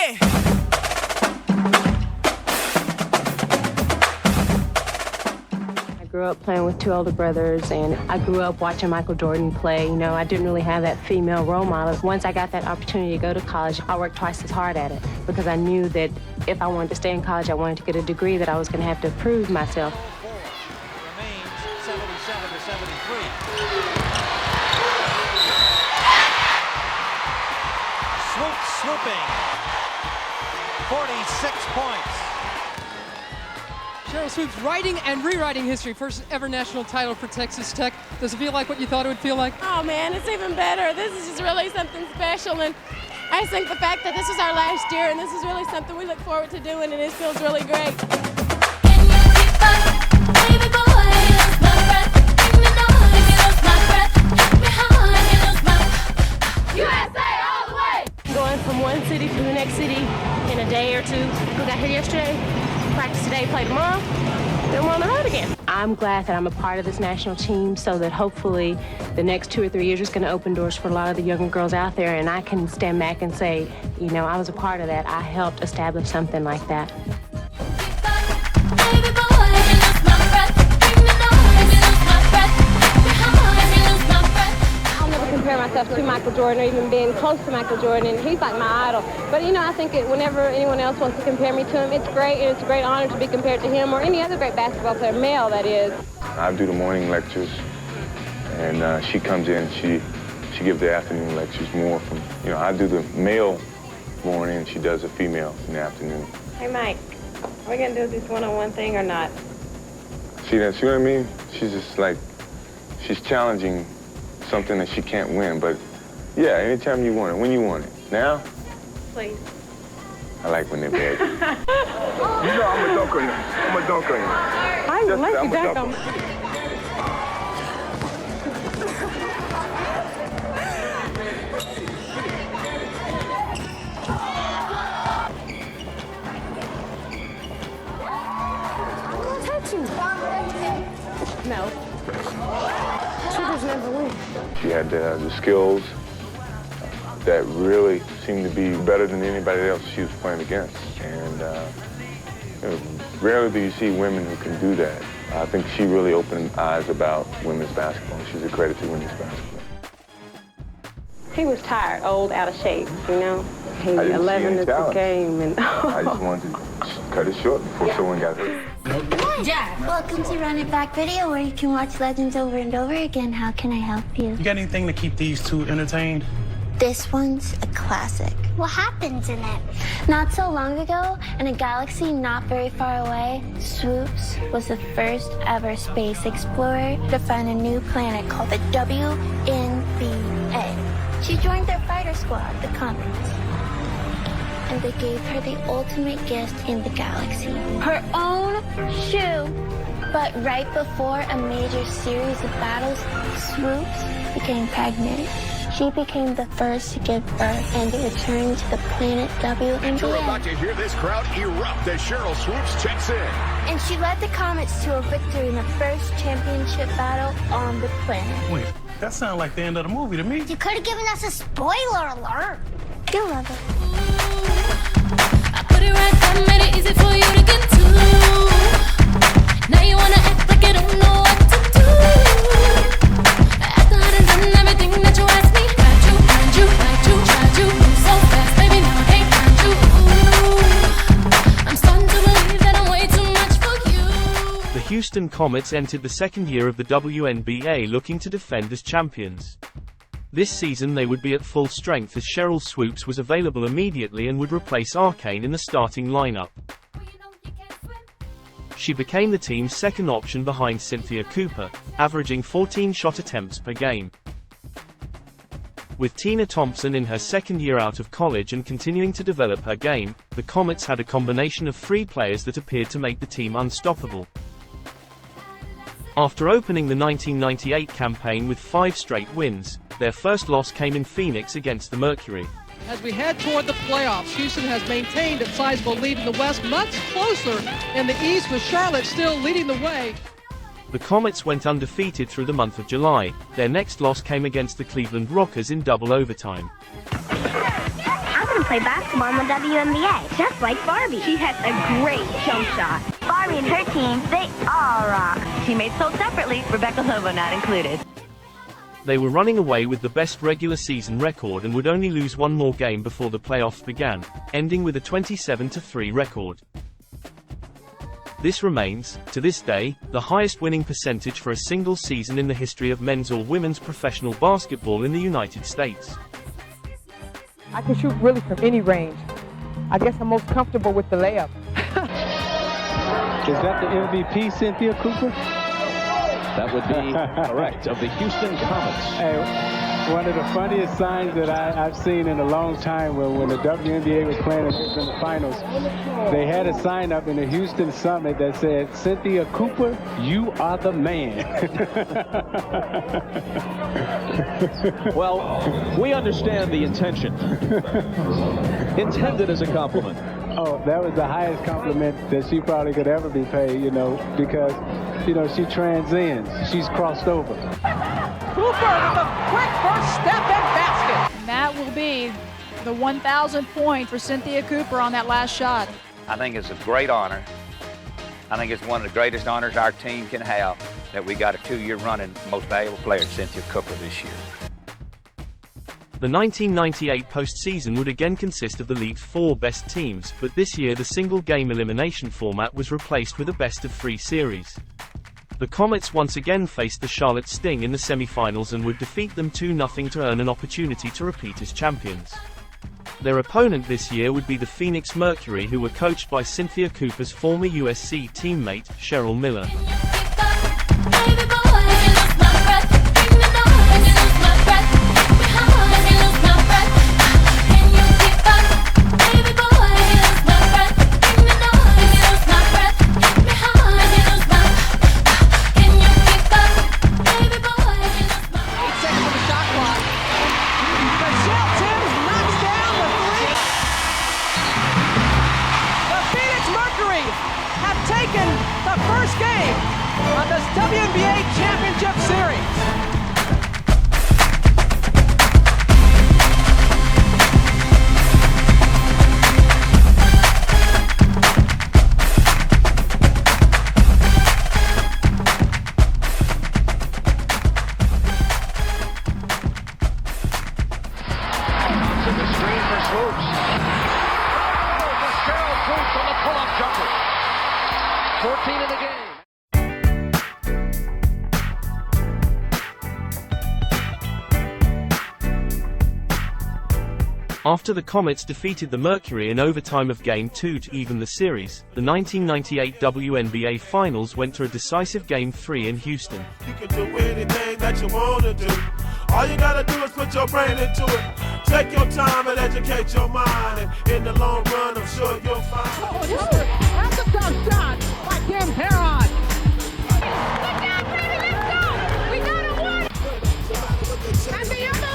I grew up playing with two older brothers, and I grew up watching Michael Jordan play. You know, I didn't really have that female role model. Once I got that opportunity to go to college, I worked twice as hard at it because I knew that if I wanted to stay in college, I wanted to get a degree, that I was going to have to prove myself. Remains 77 to 73. Swoop swooping. 46 points. Sheryl Swoopes writing and rewriting history. First ever national title for Texas Tech. Does it feel like what you thought it would feel like? Oh man, it's even better. This is just really something special, and I just think the fact that this is our last year and this is really something we look forward to doing, and it feels really great. Can you keep up, baby boy? Lose my breath, give me noise, lose my breath, take me high, lose my USA all the way! Going from one city to the next city in a day or two. We got here yesterday, practice today, play tomorrow, then we're on the road again. I'm glad that I'm a part of this national team so that hopefully the next 2 or 3 years is going to open doors for a lot of the younger girls out there, and I can stand back and say, you know, I was a part of that. I helped establish something like that. baby boy, lose my breath, give me noise, lose my breath, take me high, lose my breath. I'll never compare myself to Michael Jordan or even being close to Michael Jordan. He's like my idol. But, you know, I think whenever anyone else wants to compare me to him, it's great, and it's a great honor to be compared to him or any other great basketball player, male, that is. I do the morning lectures, and she comes in, she gives the afternoon lectures more from, you know, I do the male morning, and she does the female in the afternoon. Hey, Mike, are we going to do this one-on-one thing or not? See what I mean? She's just like, she's challenging something that she can't win, but yeah, anytime you want it, when you want it. Now? Please. I like when they're bad. You know I'm a dunk on you. I'm a dunk on you. I would like to dunk on. No. Shooters never win. She had the skills that really seemed to be better than anybody else she was playing against. And you know, rarely do you see women who can do that. I think she really opened eyes about women's basketball. She's a credit to women's basketball. He was tired, old, out of shape, you know? He 11 is the game, and I just wanted to cut it short before someone got hurt. Yeah. Welcome to Run It Back Video, where you can watch legends over and over again. How can I help you? You got anything to keep these two entertained? This one's a classic. What happens in it? Not so long ago, in a galaxy not very far away, Swoopes was the first ever space explorer to find a new planet called the WNBA. She joined their fighter squad, the Comets, and they gave her the ultimate gift in the galaxy, her own shoe. But right before a major series of battles, Swoopes became pregnant. She became the first to give birth and returned to the planet WNBA. You're about to hear this crowd erupt as Sheryl Swoopes checks in. And she led the Comets to a victory in the first championship battle on the planet. Wait, that sounds like the end of the movie to me. You could have given us a spoiler alert. You'll love it. I put it right there, made it easy for you to get to. Now you wanna act like you don't know what to do. After I done done everything that you asked me, tried you, so fast, baby, now I can't find you. I'm starting to believe that I'm way too much for you. The Houston Comets entered the second year of the WNBA looking to defend as champions. This season they would be at full strength as Sheryl Swoopes was available immediately and would replace Arcain in the starting lineup. She became the team's second option behind Cynthia Cooper, averaging 14 shot attempts per game. With Tina Thompson in her second year out of college and continuing to develop her game, the Comets had a combination of three players that appeared to make the team unstoppable. After opening the 1998 campaign with 5 straight wins, their first loss came in Phoenix against the Mercury. As we head toward the playoffs, Houston has maintained its sizable lead in the West, much closer in the East, with Charlotte still leading the way. The Comets went undefeated through the month of July. Their next loss came against the Cleveland Rockers in double overtime. I'm play basketball in the WNBA, just like Barbie. She has a great jump shot. Barbie and her team, they all rock. Teammates sold separately, Rebecca Lobo not included. They were running away with the best regular season record and would only lose one more game before the playoffs began, ending with a 27-3 record. This remains, to this day, the highest winning percentage for a single season in the history of men's or women's professional basketball in the United States. I can shoot really from any range. I guess I'm most comfortable with the layup. Is that the MVP, Cynthia Cooper? That would be correct, of the Houston Comets. Hey, one of the funniest signs that I've seen in a long time when the WNBA was playing in the finals, they had a sign up in the Houston Summit that said, Cynthia Cooper, you are the man. Well, we understand the intention. Intended as a compliment. Oh, that was the highest compliment that she probably could ever be paid, because, she transcends. She's crossed over. Cooper with a quick first step and basket. And that will be the 1,000th point for Cynthia Cooper on that last shot. I think it's a great honor. I think it's one of the greatest honors our team can have, that we got a 2-year running most valuable player, Cynthia Cooper, this year. The 1998 postseason would again consist of the league's 4 best teams, but this year the single-game elimination format was replaced with a best-of-3 series. The Comets once again faced the Charlotte Sting in the semifinals and would defeat them 2-0 to earn an opportunity to repeat as champions. Their opponent this year would be the Phoenix Mercury, who were coached by Cynthia Cooper's former USC teammate, Sheryl Miller. WNBA Championship Series. To the screen for Swoopes. For Sheryl Swoopes on the pull-up jumper. 14 in the game. After the Comets defeated the Mercury in overtime of Game 2 to even the series, the 1998 WNBA Finals went to a decisive Game 3 in Houston. You can do anything that you want to do. All you gotta do is put your brain into it. Take your time and educate your mind. And in the long run, I'm sure you'll find. Oh, that's a tough shot by Kim Perron. Good job, baby, let's go. We got a win. And the other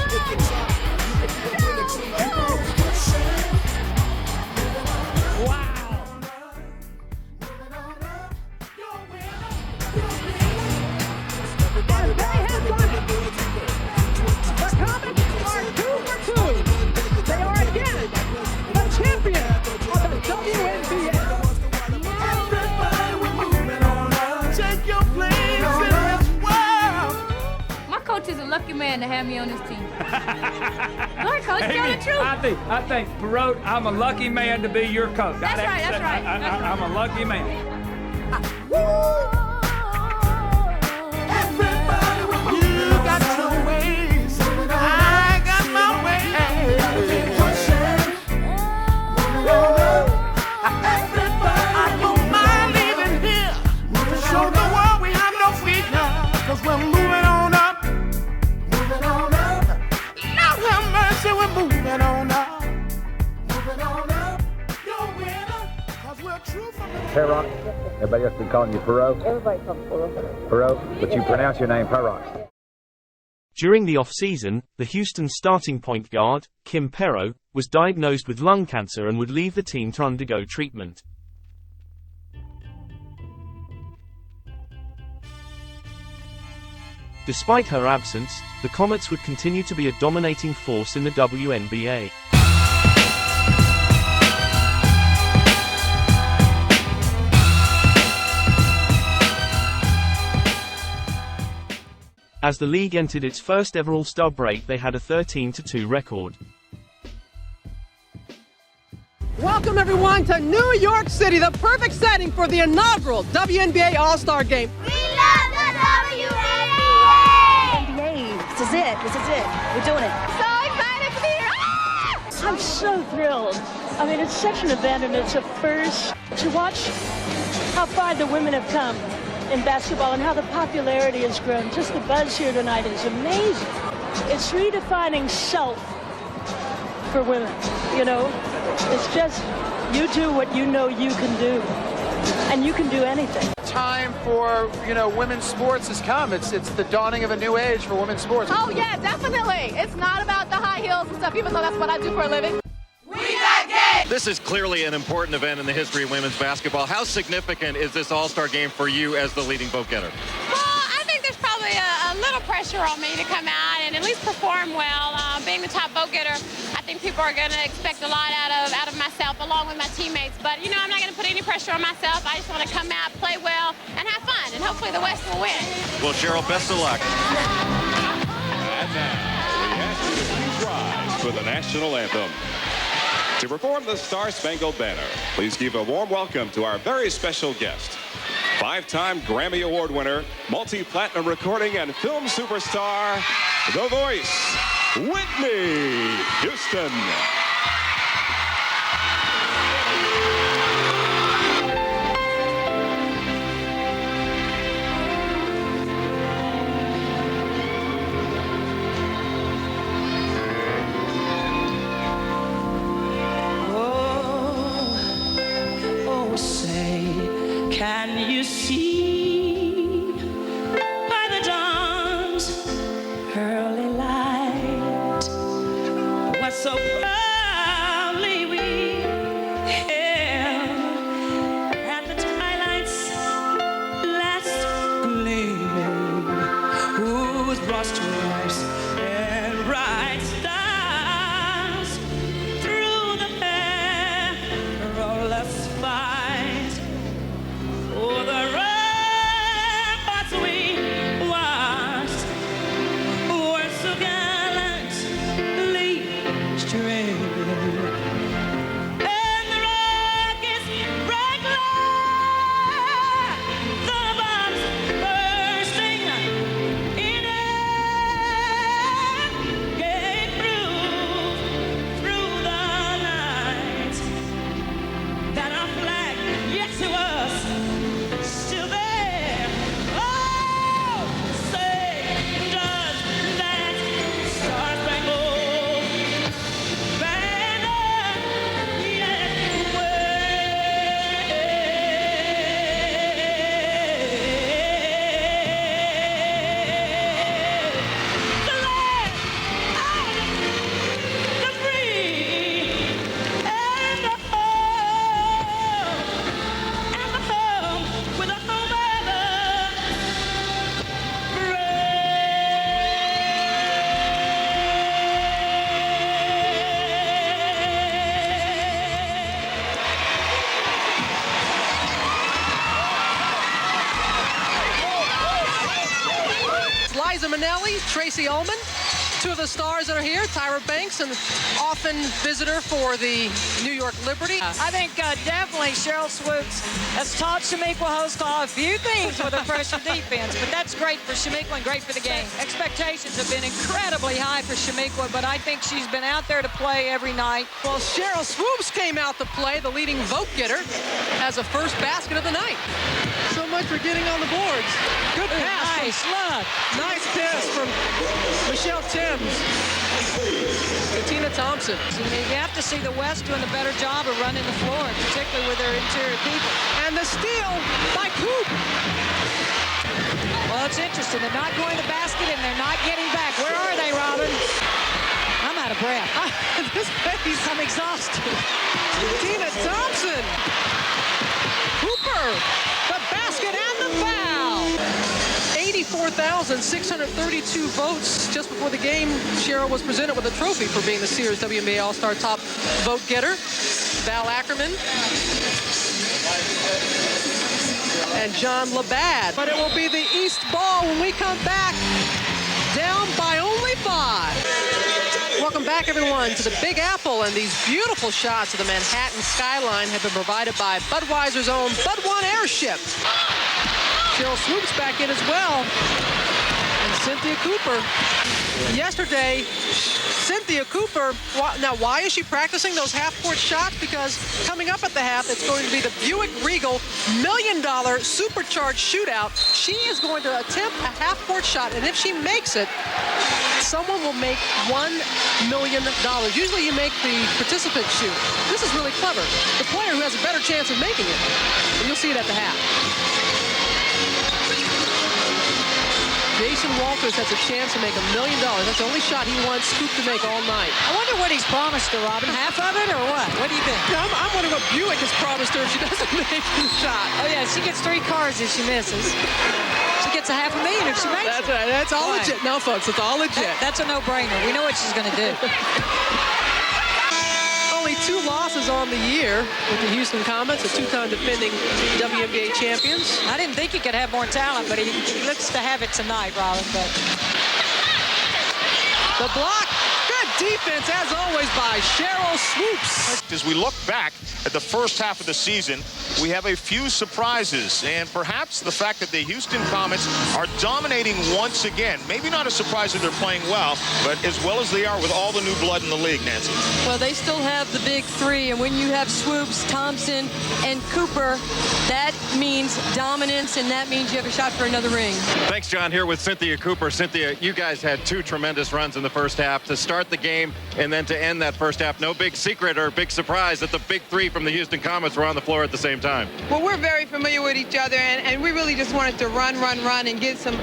is a lucky man to have me on this team. Go ahead, Coach, tell the truth. I think, Perot, I'm a lucky man to be your coach. That's right. I'm a lucky man. Everybody with you got your ways. I got my ways. Everybody, I don't mind leaving here to show the world we have no fear now. 'Cause we're moving on up. We're moving on up. Moving on up. You're a winner. 'Cause we're true from the Perrock. Everybody else been calling you Perot? Everybody calls Perot. Perot, but you pronounce your name Perrock. During the off-season, the Houston starting point guard, Kim Perro, was diagnosed with lung cancer and would leave the team to undergo treatment. Despite her absence, the Comets would continue to be a dominating force in the WNBA. As the league entered its first ever All-Star break, they had a 13-2 record. Welcome everyone to New York City, the perfect setting for the inaugural WNBA All-Star Game. We love the WNBA! This is it. We're doing it. So excited to be here! Ah! I'm so thrilled. I mean, it's such an event, and it's a first to watch how far the women have come in basketball and how the popularity has grown. Just the buzz here tonight is amazing. It's redefining self for women, you know. It's just, you do what you know you can do, and you can do anything. Time for, women's sports has come. It's the dawning of a new age for women's sports. Oh yeah, definitely. It's not about the high heels and stuff, even though that's what I do for a living. This is clearly an important event in the history of women's basketball. How significant is this All-Star game for you as the leading vote getter? Well, I think there's probably a little pressure on me to come out and at least perform well. Being the top vote getter, I think people are going to expect a lot out of myself, along with my teammates. But, I'm not going to put any pressure on myself. I just want to come out, play well, and have fun. And hopefully the West will win. Well, Sheryl, best of luck. And now, we ask you to please rise for the national anthem. To perform the Star-Spangled Banner, please give a warm welcome to our very special guest, 5-time Grammy Award winner, multi-platinum recording and film superstar, the voice, Whitney Houston. Can you see by the dawn's early light what so proudly we hailed at the twilight's last gleaming, whose broad stripes and bright stars through the perilous fight. Oh, the ramparts we watched were so gallantly streaming, and the rockets bright glare, the bombs bursting in air, gave proof through the night that our flag, yes it was, still there. Oh, say, does that star-spangled banner yet wave? The land of the free and the home with a home ever Liza Minnelli, Tracy Ullman, two of the stars that are here. Tyra Banks, an often visitor for the New York Liberty. I think definitely Sheryl Swoopes has taught Shemequa Hosklaw a few things with her pressure defense, but that's great for Shemequa and great for the game. Expectations have been incredibly high for Shemequa, but I think she's been out there to play every night. Well, Sheryl Swoopes came out to play, the leading vote getter, as a first basket of the night. So much for getting on the boards. Good pass. Nice look. Nice pass from Michelle Timms to Tina Thompson. You have to see the West doing a better job of running the floor, particularly with their interior people. And the steal by Coop. Well, it's interesting. They're not going to the basket, and they're not getting back. Where are they, Robin? I'm out of breath. This pace. I'm exhausted. Tina Thompson. Cooper. The basket and the foul. 84,632 votes just before the game. Sheryl was presented with a trophy for being the Sears WNBA All-Star top vote getter. Val Ackerman and John Labatt. But it will be the East ball when we come back. 5. Welcome back, everyone, to the Big Apple, and these beautiful shots of the Manhattan skyline have been provided by Budweiser's own Bud One Airship. Sheryl Swoopes back in as well, and Cynthia Cooper. Yesterday, Cynthia Cooper, now why is she practicing those half-court shots? Because coming up at the half, it's going to be the Buick Regal $1 million supercharged shootout. She is going to attempt a half-court shot, and if she makes it, someone will make $1 million. Usually you make the participant shoot. This is really clever. The player who has a better chance of making it, and you'll see it at the half. Jason Walters has a chance to make $1 million. That's the only shot he wants Scoop to make all night. I wonder what he's promised her, Robin. Half of it or what? What do you think? I'm wondering what Buick has promised her if she doesn't make the shot. Oh, yeah, she gets 3 cars if she misses. She gets a $500,000 if she makes That's it. right. That's all legit. No, folks, it's all legit. That's a no-brainer. We know what she's going to do. Only 2 losses on the year with the Houston Comets, a 2-time defending WNBA champions. I didn't think he could have more talent, but he looks to have it tonight, Robin. But the block, good defense, as always, by Sheryl Swoopes. As we look back at the first half of the season, we have a few surprises, and perhaps the fact that the Houston Comets are dominating once again. Maybe not a surprise that they're playing well, but as well as they are with all the new blood in the league, Nancy. Well, they still have the big 3, and when you have Swoopes, Thompson, and Cooper, that means dominance, and that means you have a shot for another ring. Thanks, John. Here with Cynthia Cooper. Cynthia, you guys had 2 tremendous runs in the first half to start the game and then to end that first half. No big secret or big surprise that the big 3 from the Houston Comets were on the floor at the same time. Well, we're very familiar with each other, and we really just wanted to run, and get some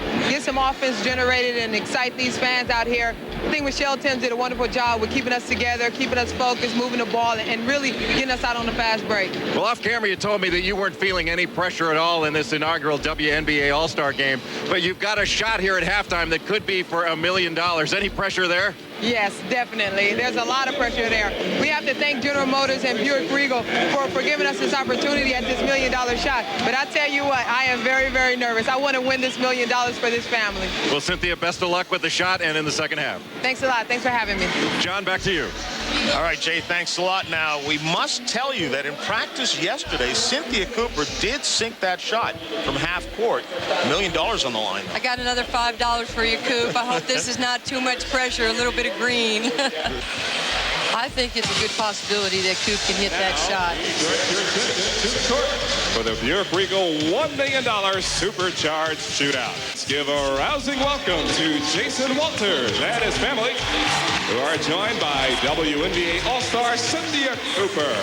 offense generated and excite these fans out here. I think Michelle Timms did a wonderful job with keeping us together, keeping us focused, moving the ball, and really getting us out on the fast break. Well, off camera, you told me that you weren't feeling any pressure at all in this inaugural WNBA All-Star game, but you've got a shot here at halftime that could be for $1 million. Any pressure there? Yes, definitely. There's a lot of pressure there. We have to thank General Motors and Buick Regal for giving us this opportunity at this $1 million shot. But I tell you what, I am very, very nervous. I want to win this $1 million for this family. Well, Cynthia, best of luck with the shot and in the second half. Thanks a lot. Thanks for having me. John, back to you. All right, Jay, thanks a lot. Now, we must tell you that in practice yesterday, Cynthia Cooper did sink that shot from half court. $1 million on the line. I got another $5 for you, Coop. I hope this is not too much pressure, a little bit of green. I think it's a good possibility that Coop can hit that shot. For the Buick Regal $1 million supercharged shootout. Let's give a rousing welcome to Jason Walters and his family, who are joined by WNBA All-Star Cynthia Cooper.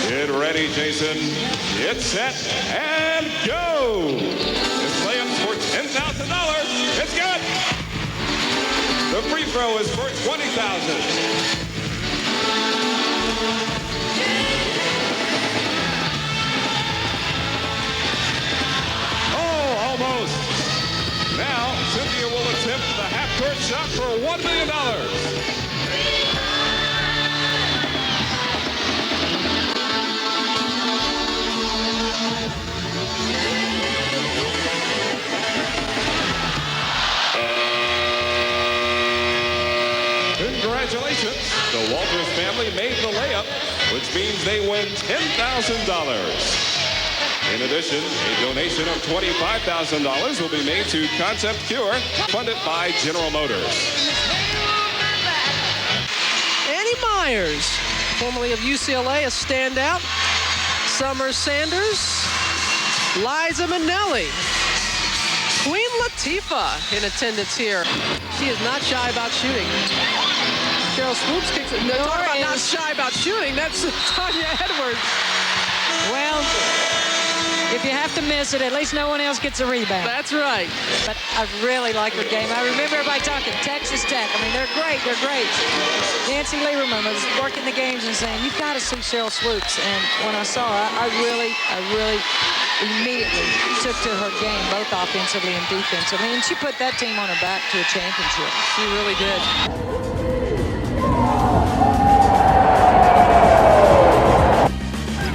Get ready, Jason. Get set and go. This layup's for $10,000. It's good. The free throw is for $20,000. Almost. Now, Cynthia will attempt the half-court shot for $1 million. Congratulations. The Walters family made the layup, which means they win $10,000. In addition, a donation of $25,000 will be made to Concept Cure, funded by General Motors. Annie Myers, formerly of UCLA, a standout. Summer Sanders, Liza Minnelli. Queen Latifah in attendance here. She is not shy about shooting. Sheryl Swoopes kicks it. No, talk about not shy about shooting. That's Tanya Edwards. Well, if you have to miss it, at least no one else gets a rebound. That's right. But I really like her game. I remember everybody talking Texas Tech. I mean, they're great. They're great. Nancy Lieberman was working the games and saying, you've got to see Sheryl Swoopes. And when I saw her, I really immediately took to her game, both offensively and defensively. And she put that team on her back to a championship. She really did.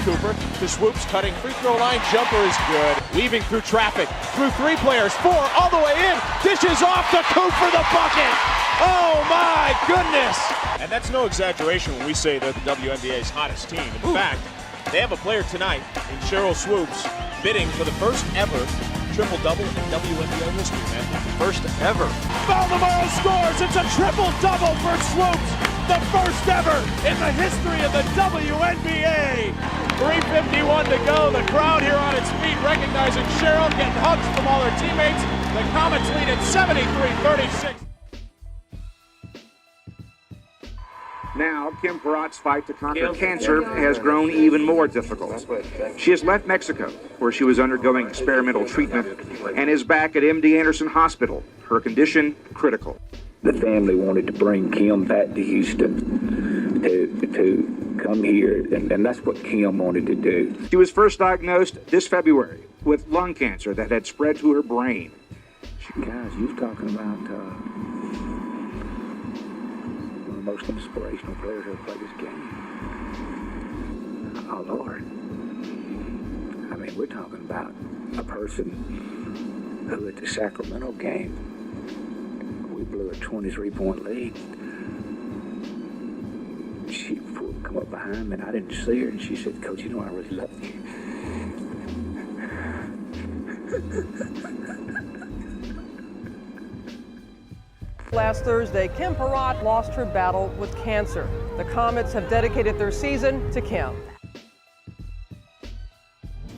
Cooper. to Swoopes, cutting free throw line, jumper is good. Weaving through traffic, through 3 players, 4, all the way in, dishes off to Coop for the bucket. Oh my goodness! And that's no exaggeration when we say they're the WNBA's hottest team. In fact, they have a player tonight in Sheryl Swoopes bidding for the first ever triple-double in WNBA history, man. First ever. Baltimore scores! It's a triple-double for Swoopes! The first ever in the history of the WNBA! 3:51 to go. The crowd here on its feet recognizing Sheryl, getting hugs from all her teammates. The Comets lead at 73-36. Now, Kim Perrot's fight to conquer cancer has grown even more difficult. She has left Mexico, where she was undergoing experimental treatment, and is back at MD Anderson Hospital. Her condition critical. The family wanted to bring Kim back to Houston to come here, and that's what Kim wanted to do. She was first diagnosed this February with lung cancer that had spread to her brain. Guys, you were talking about one of the most inspirational players who ever played this game. Oh, Lord. I mean, we're talking about a person who at the Sacramento game, we blew a 23-point lead. She would come up behind me, and I didn't see her, and she said, "Coach, you know I really love you." Last Thursday, Kim Perrott lost her battle with cancer. The Comets have dedicated their season to Kim.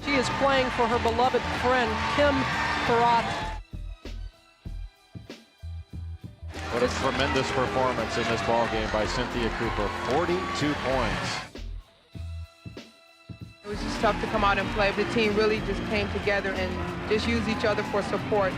She is playing for her beloved friend, Kim Perrott. What a tremendous performance in this ballgame by Cynthia Cooper. 42 points. It was just tough to come out and play. The team really just came together and just used each other for support.